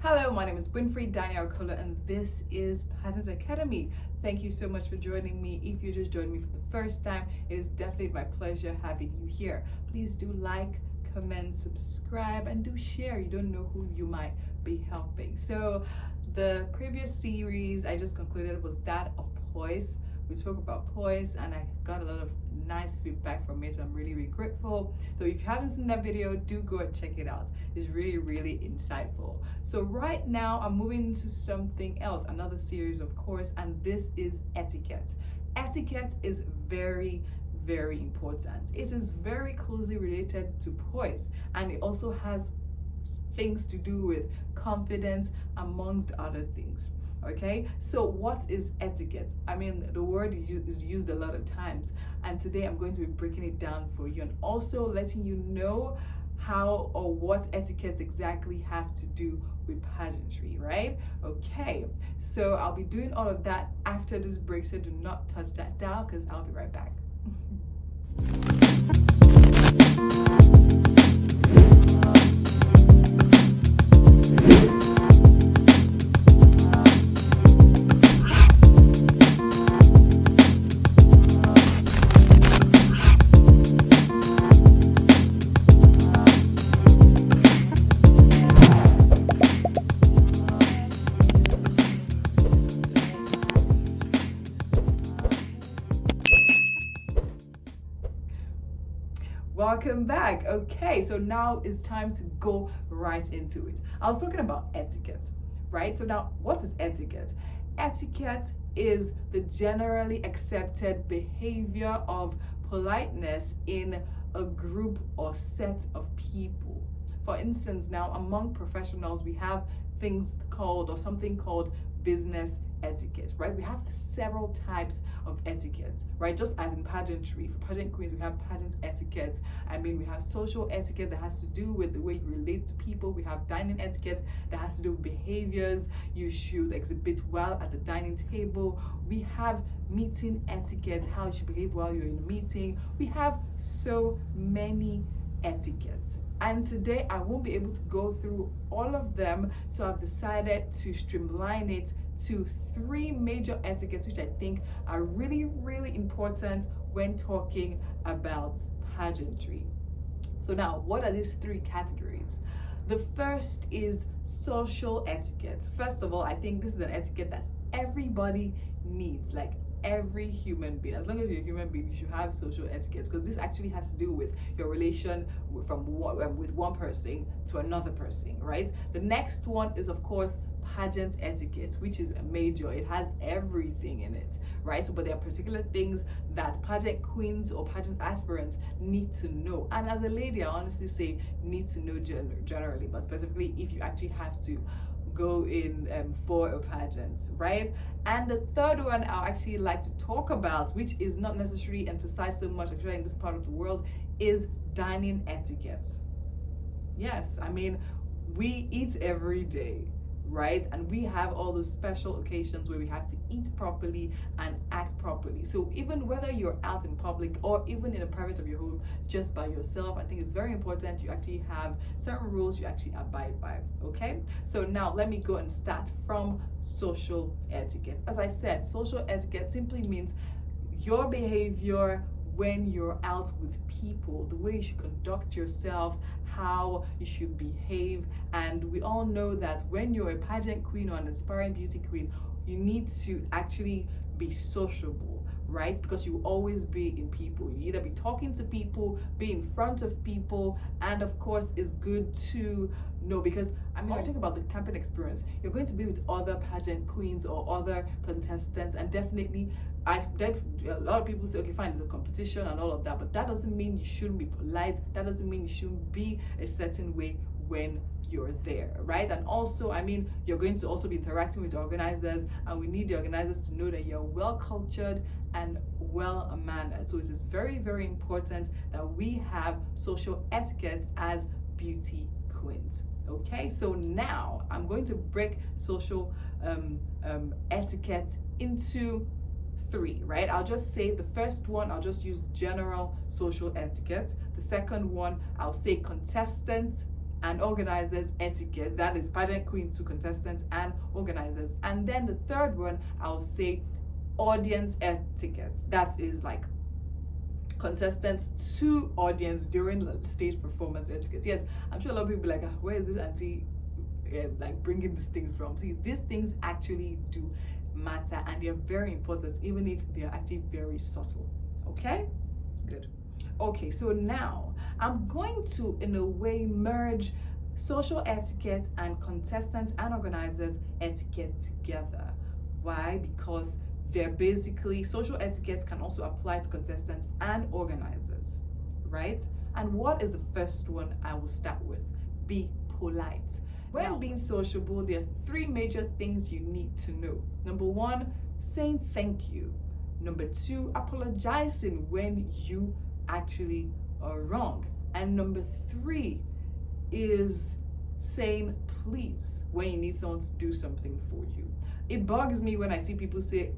Hello, my name is Winfrey Daniel Kola, and this is Pageant Academy. Thank you so much for joining me. If you just joined me for the first time, it is definitely my pleasure having you here. Please do like, comment, subscribe, and do share. You don't know who you might be helping. So the previous series I just concluded was that of poise. We spoke about poise and I got a lot of nice feedback from it, so I'm really grateful. So if you haven't seen that video, do go and check it out. It's really insightful. So right now I'm moving into something else, another series of course, and this is etiquette. Etiquette is very important. It is very closely related to poise, and it also has things to do with confidence amongst other things. Okay, so what is etiquette? I mean, the word is used a lot of times, and today I'm going to be breaking it down for you and also letting you know how or what etiquettes exactly have to do with pageantry, right? Okay, so I'll be doing all of that after this break, so do not touch that dial because I'll be right back. Welcome back. Okay, so now it's time to go right into it. I was talking about etiquette, right? So now, what is etiquette? Etiquette is the generally accepted behavior of politeness in a group or set of people. For instance, now among professionals, we have things called or something called business etiquette, right? We have several types of etiquette, right? Just as in pageantry, for pageant queens, we have pageant etiquette. I mean, we have social etiquette that has to do with the way you relate to people. We have dining etiquette that has to do with behaviors. You should exhibit well at the dining table. We have meeting etiquette, how you should behave while you're in a meeting. We have so many etiquettes, and today I won't be able to go through all of them, so I've decided to streamline it to 3 major etiquettes which I think are really important when talking about pageantry. So now, what are these 3 categories? The first is social etiquette. First of all, I think this is an etiquette that everybody needs, like every human being. As long as you're a human being, you should have social etiquette, because this actually has to do with your relation with one person to another person, right? The next one is of course pageant etiquette, which is a major. It has everything in it, right? So but there are particular things that pageant queens or pageant aspirants need to know, and as a lady I honestly say need to know generally, but specifically if you actually have to go in for a pageant, right? And the third one I'll actually like to talk about, which is not necessarily emphasized so much actually in this part of the world, is dining etiquette. Yes, I mean, we eat every day, right? And we have all those special occasions where we have to eat properly and act properly. So even whether you're out in public or even in a private of your home just by yourself, I think it's very important you actually have certain rules you actually abide by. Okay, so now let me go and start from social etiquette. As I said, social etiquette simply means your behavior when you're out with people, the way you should conduct yourself, how you should behave. And we all know that when you're a pageant queen or an aspiring beauty queen, you need to actually be sociable, right? Because you will always be in people. You either be talking to people, be in front of people, and of course it's good to know, because I mean, we're talking about the campaign experience. You're going to be with other pageant queens or other contestants, and definitely a lot of people say, okay, fine, there's a competition and all of that, but that doesn't mean you shouldn't be polite. That doesn't mean you shouldn't be a certain way when you're there, right? And also, I mean, you're going to also be interacting with the organizers, and we need the organizers to know that you're well cultured and well mannered. So it is very important that we have social etiquette as beauty queens. Okay, so now I'm going to break social etiquette into 3, right? I'll just say the first one, I'll just use general social etiquette. The second one, I'll say contestant and organizers etiquette. That is pageant queen to contestants and organizers. And then the third one, I'll say audience etiquette. That is like contestants to audience during the stage performance etiquette. Yes, I'm sure a lot of people be like, where is this auntie like bringing these things from? See, these things actually do matter, and they're very important, even if they're actually very subtle. Okay, good. Okay, so now I'm going to, in a way, merge social etiquette and contestant and organizers etiquette together. Why? Because they're basically, social etiquette can also apply to contestants and organizers, right? And what is the first one I will start with? Be polite. When being sociable, there are three major things you need to know. Number one, saying thank you. Number two, apologizing when you actually are wrong. And number three is saying please when you need someone to do something for you. It bugs me when I see people say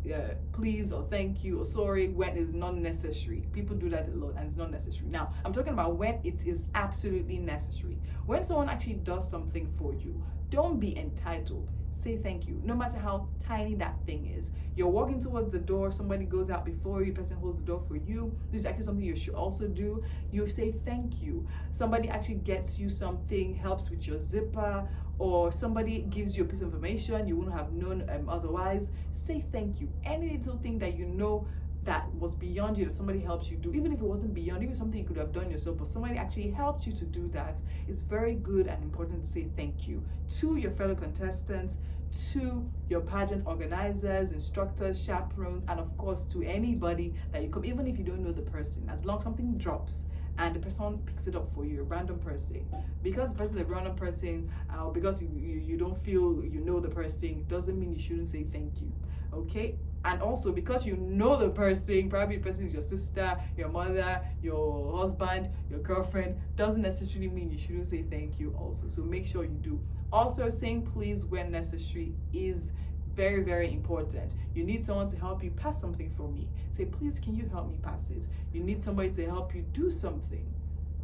please or thank you or sorry when it's not necessary. People do that a lot and it's not necessary. Now, I'm talking about when it is absolutely necessary. When someone actually does something for you, don't be entitled. Say thank you, no matter how tiny that thing is. You're walking towards the door, somebody goes out before you, the person holds the door for you. This is actually something you should also do. You say thank you. Somebody actually gets you something, helps with your zipper, or somebody gives you a piece of information you wouldn't have known otherwise. Say thank you. Any little thing that you know that was beyond you, that somebody helps you do, even if it wasn't beyond, even something you could have done yourself, but somebody actually helped you to do that, it's very good and important to say thank you to your fellow contestants, to your pageant organizers, instructors, chaperones, and of course to anybody that you come, even if you don't know the person. As long as something drops and the person picks it up for you, a random person, because the person is a random person, because you don't feel you know the person, doesn't mean you shouldn't say thank you. Okay? And also, because you know the person, probably the person is your sister, your mother, your husband, your girlfriend, doesn't necessarily mean you shouldn't say thank you also. So make sure you do. Also, saying please when necessary is very, very important. You need someone to help you pass something for me. Say, please, can you help me pass it? You need somebody to help you do something.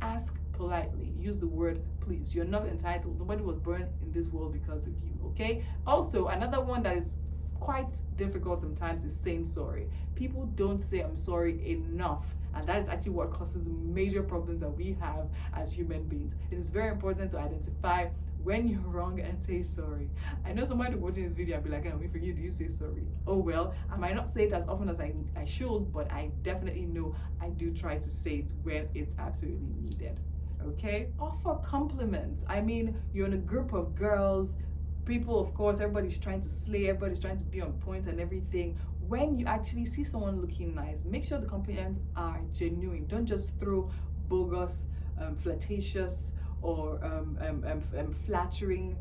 Ask politely. Use the word please. You're not entitled. Nobody was born in this world because of you, okay? Also, another one that is quite difficult sometimes is saying sorry. People don't say I'm sorry enough, and that is actually what causes major problems that we have as human beings. It is very important to identify when you're wrong and say sorry. I know somebody watching this video and be like, I'm waiting for you, do you say sorry? Oh well, I might not say it as often as I should, but I definitely know I do try to say it when it's absolutely needed. Okay? Offer compliments. I mean, you're in a group of girls, people, of course, everybody's trying to slay, everybody's trying to be on point and everything. When you actually see someone looking nice, make sure the compliments are genuine. Don't just throw bogus, flirtatious, or flattering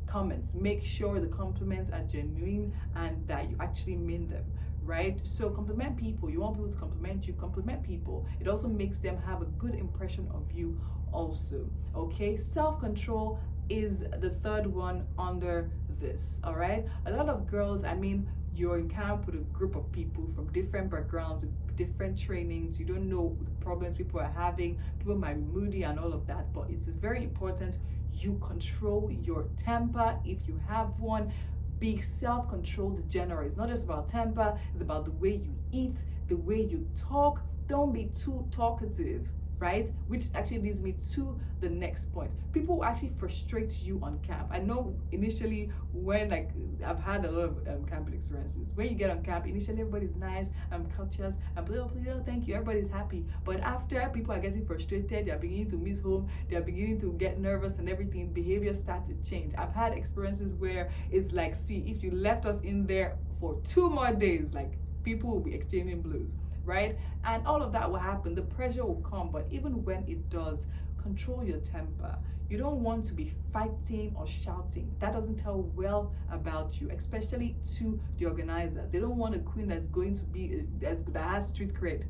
comments. Make sure the compliments are genuine and that you actually mean them, right? So compliment people. You want people to compliment you, compliment people. It also makes them have a good impression of you also, okay? Self-control is the third one under this, all right? A lot of girls, I mean, you're in camp with a group of people from different backgrounds, with different trainings. You don't know the problems people are having. People might be moody and all of that, but it is very important you control your temper if you have one. Be self-controlled general. It's not just about temper, it's about the way you eat, the way you talk. Don't be too talkative, right? Which actually leads me to the next point. People will actually frustrate you on camp. I know initially when, like, I've had a lot of camping experiences. When you get on camp, initially everybody's nice, courteous, and please, thank you, everybody's happy. But after, people are getting frustrated, they're beginning to miss home, they're beginning to get nervous and everything, behavior start to change. I've had experiences where it's like, see, if you left us in there for 2 more days, like, people will be exchanging blows, right? And all of that will happen. The pressure will come, but even when it does, control your temper. You don't want to be fighting or shouting. That doesn't tell well about you, especially to the organizers. They don't want a queen that's going to be that has street cred.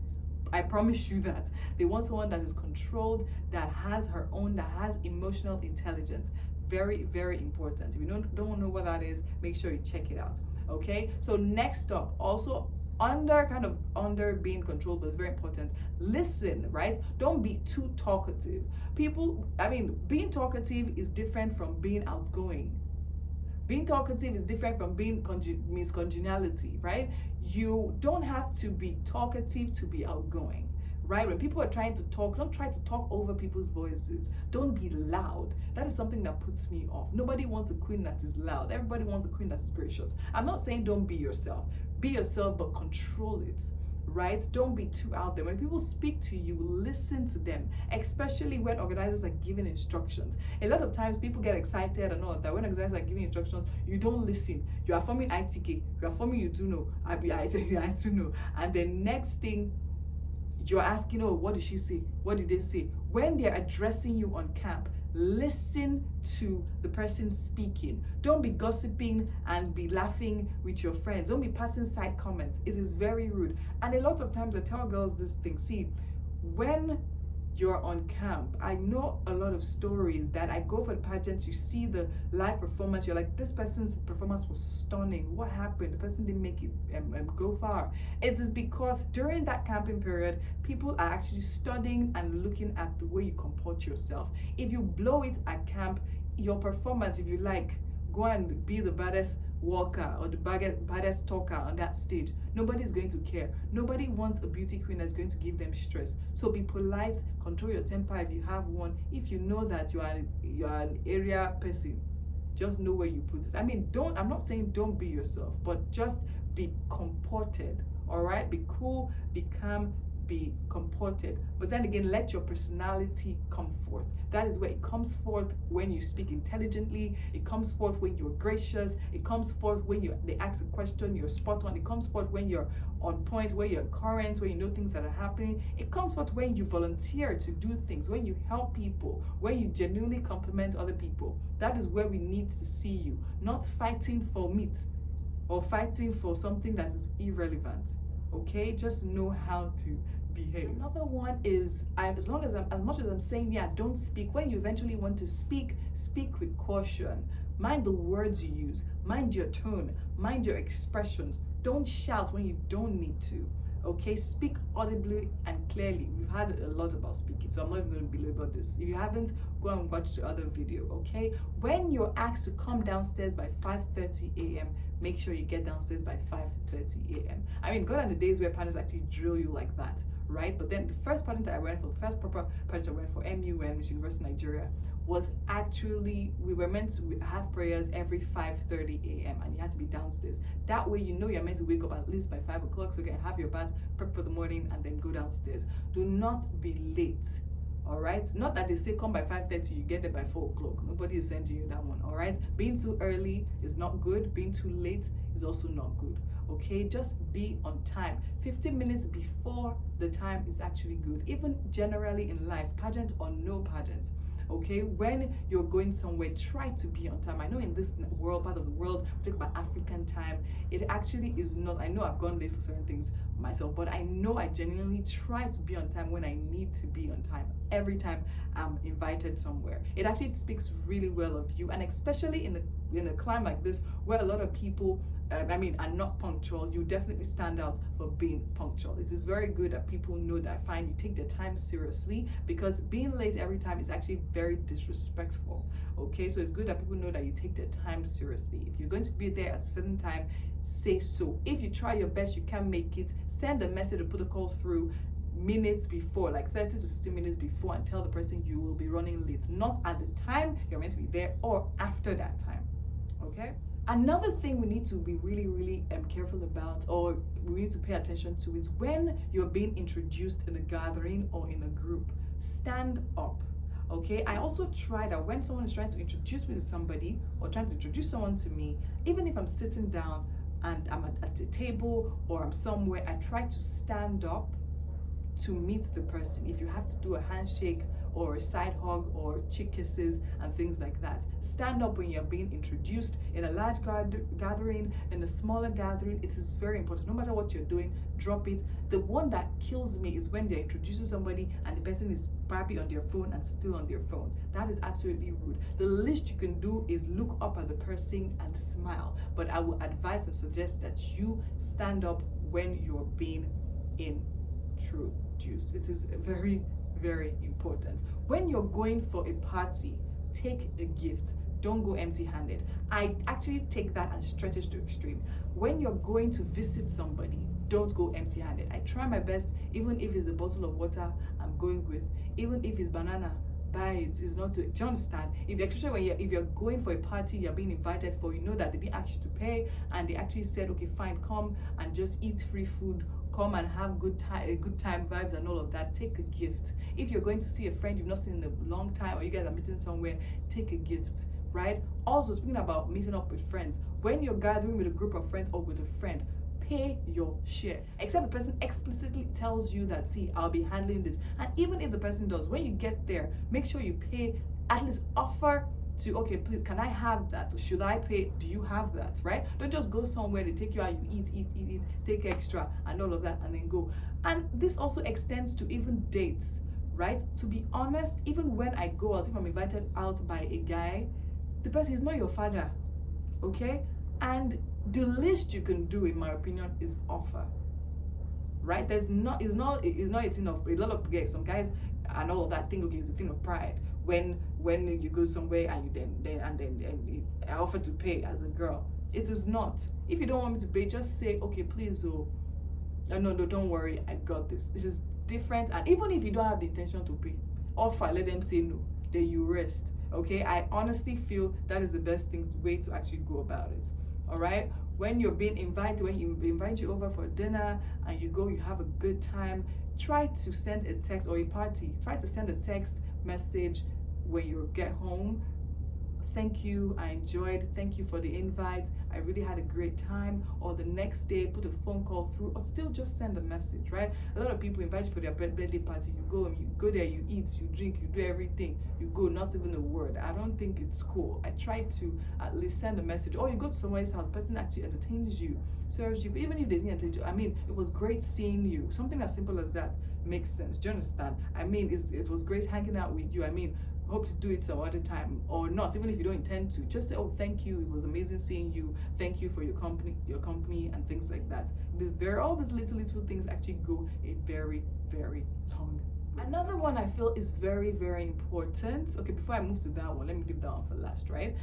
I promise you that. They want someone that is controlled, that has her own, that has emotional intelligence. Very, very important. If you don't know what that is, make sure you check it out. Okay? So next up, also under being controlled, but it's very important. Listen, right? Don't be too talkative. Being talkative is different from being outgoing. Being talkative is different from being miscongeniality, right? You don't have to be talkative to be outgoing, right? When people are trying to talk, don't try to talk over people's voices. Don't be loud. That is something that puts me off. Nobody wants a queen that is loud. Everybody wants a queen that is gracious. I'm not saying don't be yourself. Be yourself, but control it, right? Don't be too out there. When people speak to you, listen to them, especially when organizers are giving instructions. A lot of times people get excited and all that. When organizers are giving instructions, you don't listen. You are forming ITK, you are forming you do know, I do know. And the next thing, you're asking, oh, what did she say? What did they say? When they're addressing you on camp, listen to the person speaking. Don't be gossiping and be laughing with your friends. Don't be passing side comments. It is very rude. And a lot of times I tell girls this thing. See, when you're on camp, I know a lot of stories that I go for the pageants, you see the live performance, you're like, this person's performance was stunning. What happened? The person didn't make it go far. It is because during that camping period, people are actually studying and looking at the way you comport yourself. If you blow it at camp, your performance, if you like, go and be the baddest walker or the baddest talker on that stage, nobody's going to care. Nobody wants a beauty queen that's going to give them stress. So be polite, control your temper if you have one. If you know that you are an area person, just know where you put it. I'm not saying don't be yourself, but just be comported. All right, be cool, be calm, be comported. But then again, let your personality come forth. That is where it comes forth when you speak intelligently. It comes forth when you're gracious. It comes forth when they ask a question, you're spot on. It comes forth when you're on point, where you're current, where you know things that are happening. It comes forth when you volunteer to do things, when you help people, when you genuinely compliment other people. That is where we need to see you, not fighting for meat or fighting for something that is irrelevant. Okay, just know how to behave. Another one is, as much as I'm saying, yeah, don't speak. When you eventually want to speak, speak with caution. Mind the words you use. Mind your tone. Mind your expressions. Don't shout when you don't need to. Okay, speak audibly and clearly. We've had a lot about speaking, so I'm not even going to belabor this. If you haven't, go and watch the other video. Okay, when you're asked to come downstairs by 5:30 a.m., make sure you get downstairs by 5:30 a.m. Gone are the days where partners actually drill you like that, right? But then the first pageant that I went for, the first proper pageant I went for, MUN, Miss Universe Nigeria, was actually, we were meant to have prayers every 5:30 a.m. and you had to be downstairs. That way you know you're meant to wake up at least by 5 o'clock so you can have your bath, prep for the morning, and then go downstairs. Do not be late. All right, not that they say come by 5:30, you get there by 4 o'clock. Nobody is sending you that one. All right, being too early is not good. Being too late is also not good. Okay, just be on time. 15 minutes before the time is actually good. Even generally in life, pageant or no pageant. Okay, when you're going somewhere, try to be on time. I know in this part of the world, we talk about African time. It actually is not. I know I've gone late for certain things myself, but I know I genuinely try to be on time when I need to be on time. Every time I'm invited somewhere, it actually speaks really well of you, and especially in a climb like this where a lot of people are not punctual, you definitely stand out for being punctual. It is very good that people know that. Fine, you take their time seriously, because being late every time is actually very disrespectful. Okay, so it's good that people know that you take their time seriously. If you're going to be there at a certain time, say so. If you try your best, you can't make it, send a message or put a call through minutes before, like 30 to 15 minutes before, and tell the person you will be running late, not at the time you're meant to be there or after that time. Okay, another thing we need to be really careful about, or we need to pay attention to, is when you're being introduced in a gathering or in a group, stand up. Okay, I also try that when someone is trying to introduce me to somebody or trying to introduce someone to me, even if I'm sitting down and I'm at a table or I'm somewhere, I try to stand up to meet the person. If you have to do a handshake or a side hug or cheek kisses and things like that, stand up when you're being introduced in a large gathering, in a smaller gathering. It is very important. No matter what you're doing, drop it. The one that kills me is when they're introducing somebody and the person is probably on their phone and still on their phone. That is absolutely rude. The least you can do is look up at the person and smile. But I will advise and suggest that you stand up when you're being introduced. It is very, very important. When you're going for a party, take a gift. Don't go empty-handed. I actually take that and stretch it to the extreme. When you're going to visit somebody, don't go empty-handed. I try my best, even if it's a bottle of water I'm going with, even if it's banana, buy it. It's not to, do you understand? If you're going for a party you're being invited for, you know that they didn't ask you to pay, and they actually said, okay, fine, come and just eat free food, come and have good time vibes and all of that. Take a gift. If you're going to see a friend you've not seen in a long time, or you guys are meeting somewhere, take a gift, right? Also, speaking about meeting up with friends, when you're gathering with a group of friends or with a friend, pay your share, except the person explicitly tells you that, see, I'll be handling this. And even if the person does, when you get there, make sure you pay, at least offer to, okay, please, can I have that? Or should I pay? Do you have that, right? Don't just go somewhere, they take you out, you eat, take extra and all of that and then go. And this also extends to even dates, right? To be honest, even when I go out, if I'm invited out by a guy, the person is not your father, okay? And the least you can do, in my opinion, is offer, right? It's not a thing of, a lot of guys, some guys and all of that think, okay, it's a thing of pride. When you go somewhere and you I offer to pay as a girl, it is not. If you don't want me to pay, just say, okay, please, no, don't worry, I got this. This is different. And even if you don't have the intention to pay, offer, let them say no, then you rest. Okay, I honestly feel that is the best way to actually go about it. All right, when you're being invited, when you invite you over for dinner and you go, you have a good time, try to send a text, or a party, try to send a text message when you get home. Thank you, I enjoyed, thank you for the invite, I really had a great time. Or the next day, put a phone call through, or still just send a message, right? A lot of people invite you for their birthday party, you go there, you eat, you drink, you do everything, you go, not even a word. I don't think it's cool. I try to at least send a message. Or you go to someone's house, person actually entertains you, serves you, even if they didn't entertain you, I mean, it was great seeing you. Something as simple as that makes sense. Do you understand? I mean, it was great hanging out with you. I mean, hope to do it some other time, or not, even if you don't intend to. Just say, oh, thank you, it was amazing seeing you, thank you for your company and things like that. All these little things actually go a very, very long way. Another one I feel is very, very important. Okay, before I move to that one, let me leave that one for last, right?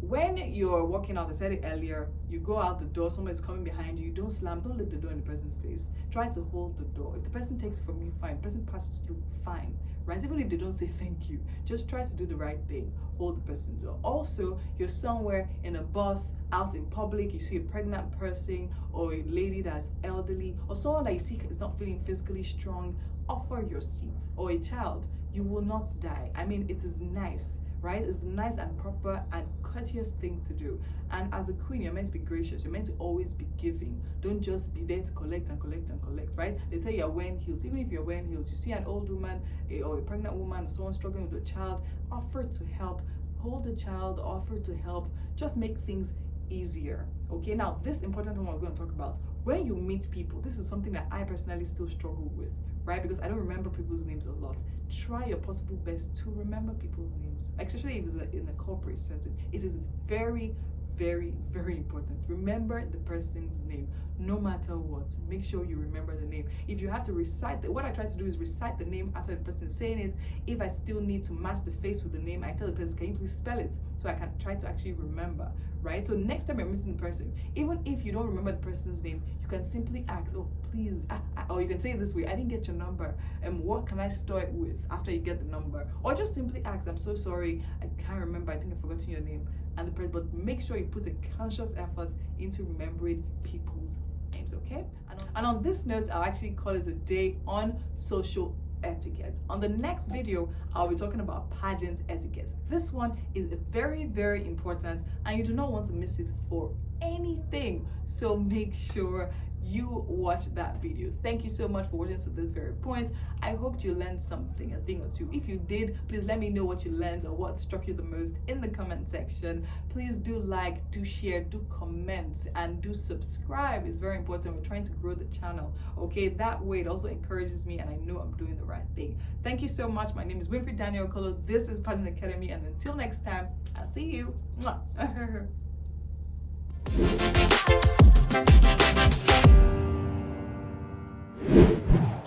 When you're walking out, I said it earlier, you go out the door, someone is coming behind you, don't slam, don't leave the door in the person's face. Try to hold the door. If the person takes it from you, fine. If the person passes through, fine, right? Even if they don't say thank you, just try to do the right thing. Hold the person's door. Also, you're somewhere in a bus, out in public, you see a pregnant person, or a lady that's elderly, or someone that you see is not feeling physically strong, offer your seat. Or a child, you will not die. I mean, it is nice, right? It's a nice and proper and courteous thing to do. And as a queen, you're meant to be gracious. You're meant to always be giving. Don't just be there to collect and collect and collect, right? They say you're wearing heels. Even if you're wearing heels, you see an old woman or a pregnant woman or someone struggling with a child, offer to help. Hold the child, offer to help. Just make things easier. Okay, now this important one we're going to talk about. When you meet people, this is something that I personally still struggle with, right? Because I don't remember people's names a lot. Try your possible best to remember people's names, especially if it's in a corporate setting. It is very, very, very important. Remember the person's name, no matter what. Make sure you remember the name. If you have to recite what I try to do is recite the name after the person saying it. If I still need to match the face with the name, I tell the person, can you please spell it, so I can try to actually remember, right? So next time you're missing the person, even if you don't remember the person's name, you can simply ask, oh, please, or you can say it this way, I didn't get your number, and what can I store it with after you get the number? Or just simply ask, I'm so sorry, I can't remember, I think I've forgotten your name. And the person, but make sure you put a conscious effort into remembering people's names, okay? And on this note, I'll actually call it a day on social etiquette. On the next video, I'll be talking about pageant etiquette. This one is very, very important, and you do not want to miss it for anything. So make sure you watch that video. Thank you so much for watching to this very point. I hope you learned something, a thing or two. If you did, please let me know what you learned or what struck you the most in the comment section. Please do like, do share, do comment, and do subscribe. It's very important. We're trying to grow the channel, okay? That way it also encourages me, and I know I'm doing the right thing. Thank you so much. My name is Winfrey Daniel Okolo. This is Pageant Academy, and until next time, I'll see you. Mwah.